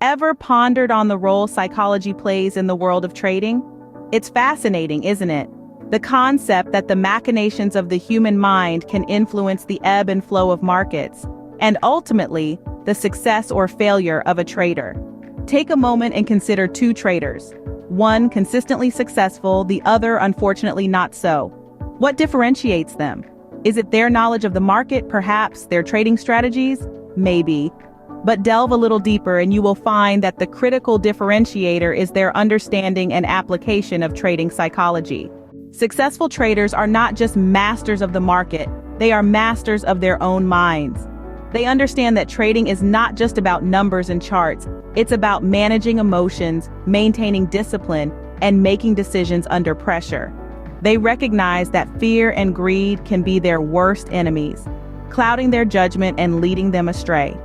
ever pondered on the role psychology plays in the world of trading? It's fascinating, isn't it? The concept that the machinations of the human mind can influence the ebb and flow of markets, and ultimately, the success or failure of a trader. Take a moment and consider two traders. One consistently successful, the other unfortunately not so. What differentiates them? Is it their knowledge of the market, perhaps their trading strategies? Maybe. But delve a little deeper and you will find that the critical differentiator is their understanding and application of trading psychology. Successful traders are not just masters of the market, they are masters of their own minds. They understand that trading is not just about numbers and charts, it's about managing emotions, maintaining discipline, and making decisions under pressure. They recognize that fear and greed can be their worst enemies, clouding their judgment and leading them astray.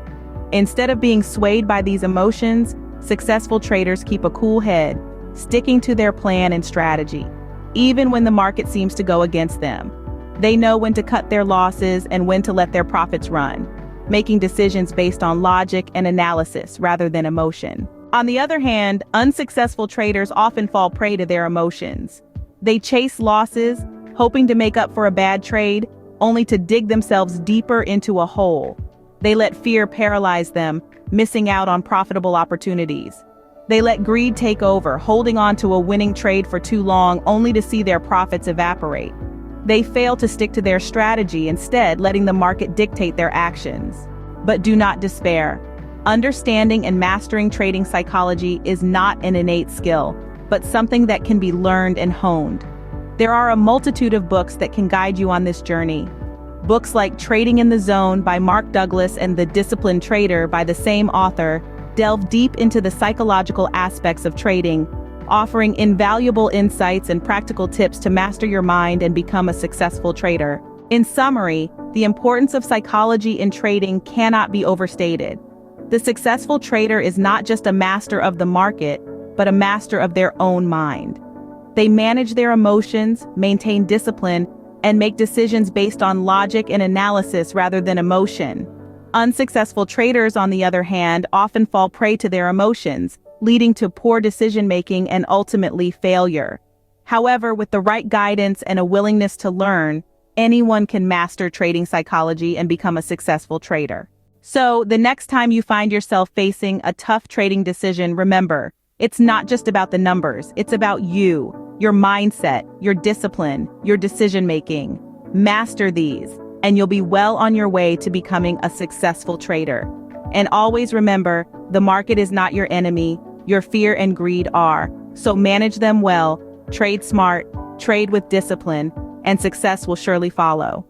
Instead of being swayed by these emotions, successful traders keep a cool head, sticking to their plan and strategy, even when the market seems to go against them. They know when to cut their losses and when to let their profits run, making decisions based on logic and analysis rather than emotion. On the other hand, unsuccessful traders often fall prey to their emotions. They chase losses, hoping to make up for a bad trade, only to dig themselves deeper into a hole. They let fear paralyze them, missing out on profitable opportunities. They let greed take over, holding on to a winning trade for too long only to see their profits evaporate. They fail to stick to their strategy, instead letting the market dictate their actions. But do not despair. Understanding and mastering trading psychology is not an innate skill, but something that can be learned and honed. There are a multitude of books that can guide you on this journey. Books like Trading in the Zone by Mark Douglas and The Disciplined Trader by the same author delve deep into the psychological aspects of trading, offering invaluable insights and practical tips to master your mind and become a successful trader. In summary, the importance of psychology in trading cannot be overstated. The successful trader is not just a master of the market, but a master of their own mind. They manage their emotions, maintain discipline, and make decisions based on logic and analysis rather than emotion. Unsuccessful traders, on the other hand, often fall prey to their emotions, leading to poor decision-making and ultimately failure. However, with the right guidance and a willingness to learn, anyone can master trading psychology and become a successful trader. So, the next time you find yourself facing a tough trading decision, remember, it's not just about the numbers, it's about you, your mindset, your discipline, your decision-making. Master these, and you'll be well on your way to becoming a successful trader. And always remember, the market is not your enemy, your fear and greed are. So manage them well, trade smart, trade with discipline, and success will surely follow.